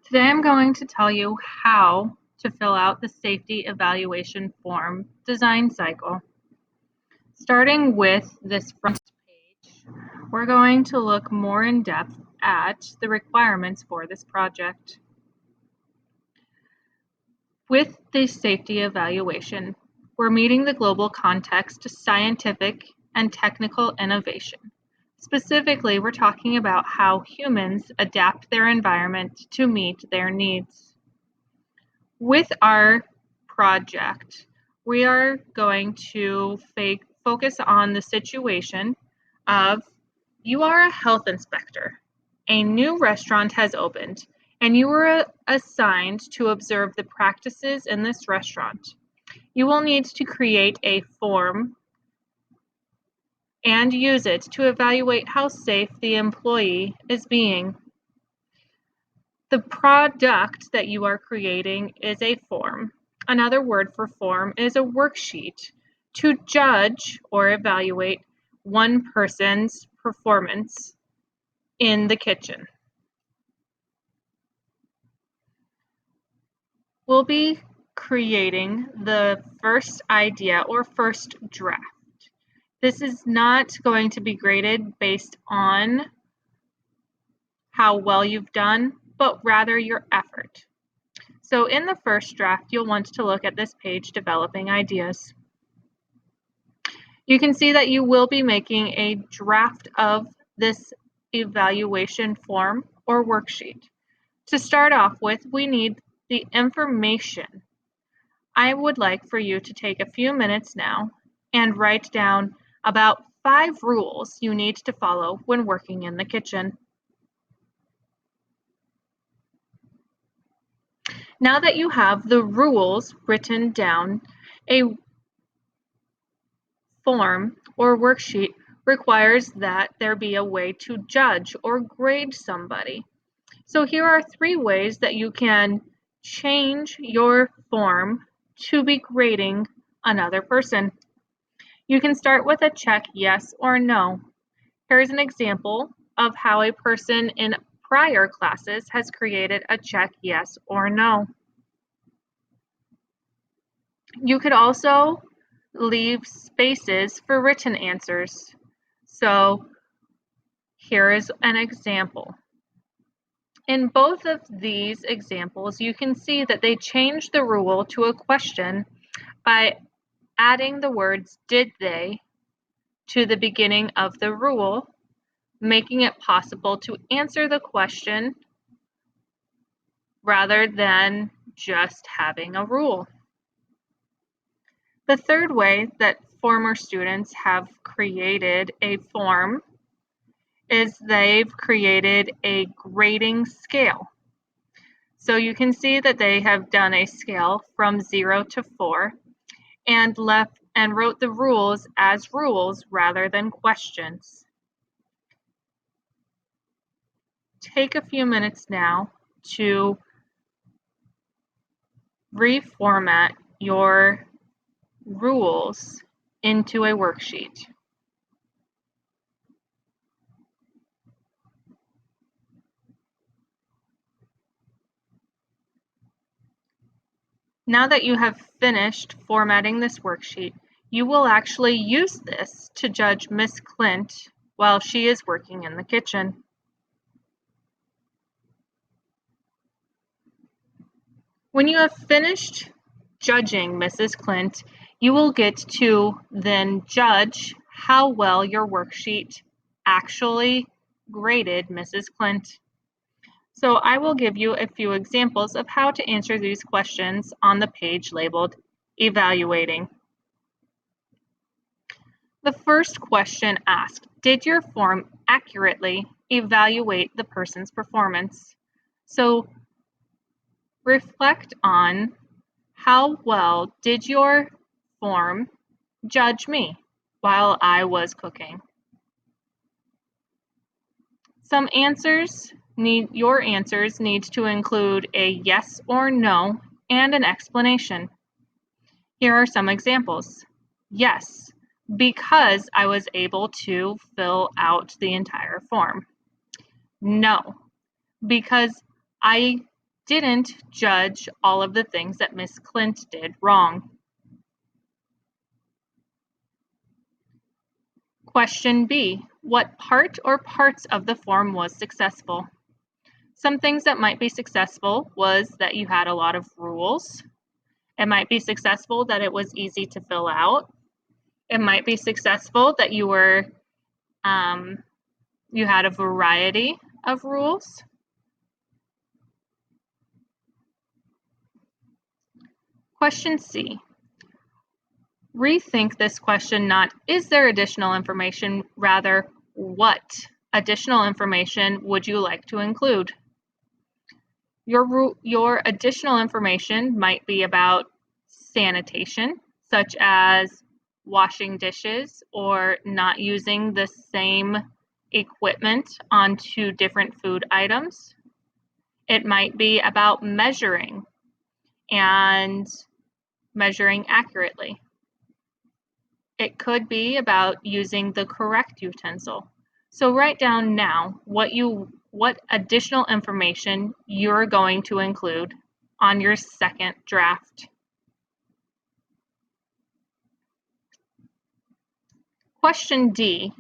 Today I'm going to tell you how to fill out the safety evaluation form design cycle. Starting with this front page, we're going to look more in depth at the requirements for this project. With the safety evaluation, we're meeting the global context, scientific and technical innovation. Specifically, we're talking about how humans adapt their environment to meet their needs. With our project, we are going to focus on the situation of you are a health inspector. A new restaurant has opened, and you were assigned to observe the practices in this restaurant. You will need to create a form and use it to evaluate how safe the employee is being. The product that you are creating is a form. Another word for form is a worksheet to judge or evaluate one person's performance in the kitchen. We'll be creating the first idea or first draft. This is not going to be graded based on how well you've done, but rather your effort. So in the first draft, you'll want to look at this page, Developing Ideas. You can see that you will be making a draft of this evaluation form or worksheet. To start off with, we need the information. I would like for you to take a few minutes now and write down about 5 rules you need to follow when working in the kitchen. Now that you have the rules written down, a form or worksheet requires that there be a way to judge or grade somebody. So here are 3 ways that you can change your form to be grading another person. You can start with a check yes or no. Here's an example of how a person in prior classes has created a check yes or no. You could also leave spaces for written answers. So here is an example. In both of these examples, you can see that they changed the rule to a question by adding the words did they to the beginning of the rule, making it possible to answer the question rather than just having a rule. The third way that former students have created a form is they've created a grading scale. So you can see that they have done a scale from 0 to 4 and wrote the rules as rules rather than questions. Take a few minutes now to reformat your rules into a worksheet. Now that you have finished formatting this worksheet, you will actually use this to judge Miss Clint while she is working in the kitchen. When you have finished judging Mrs. Clint, you will get to then judge how well your worksheet actually graded Mrs. Clint. So I will give you a few examples of how to answer these questions on the page labeled Evaluating. The first question asked, did your form accurately evaluate the person's performance? So reflect on how well did your form judge me while I was cooking? Your answers need to include a yes or no and an explanation. Here are some examples. Yes, because I was able to fill out the entire form. No, because I didn't judge all of the things that Miss Clint did wrong. Question B, what part or parts of the form was successful? Some things that might be successful was that you had a lot of rules. It might be successful that it was easy to fill out. It might be successful that you had a variety of rules. Question C. Rethink this question not, is there additional information, rather, what additional information would you like to include? Your additional information might be about sanitation, such as washing dishes or not using the same equipment on two different food items. It might be about measuring and measuring accurately. It could be about using the correct utensil. So write down now what additional information you're going to include on your second draft. Question D,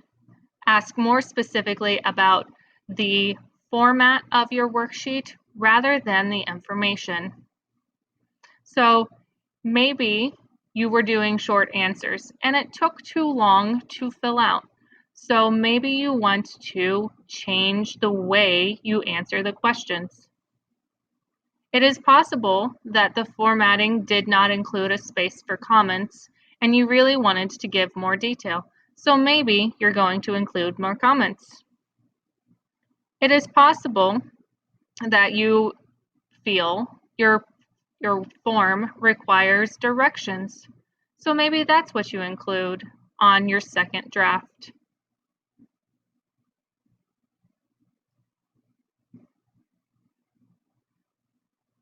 ask more specifically about the format of your worksheet rather than the information. So maybe you were doing short answers and it took too long to fill out. So maybe you want to change the way you answer the questions. It is possible that the formatting did not include a space for comments and you really wanted to give more detail. So maybe you're going to include more comments. It is possible that you feel your form requires directions. So maybe that's what you include on your second draft.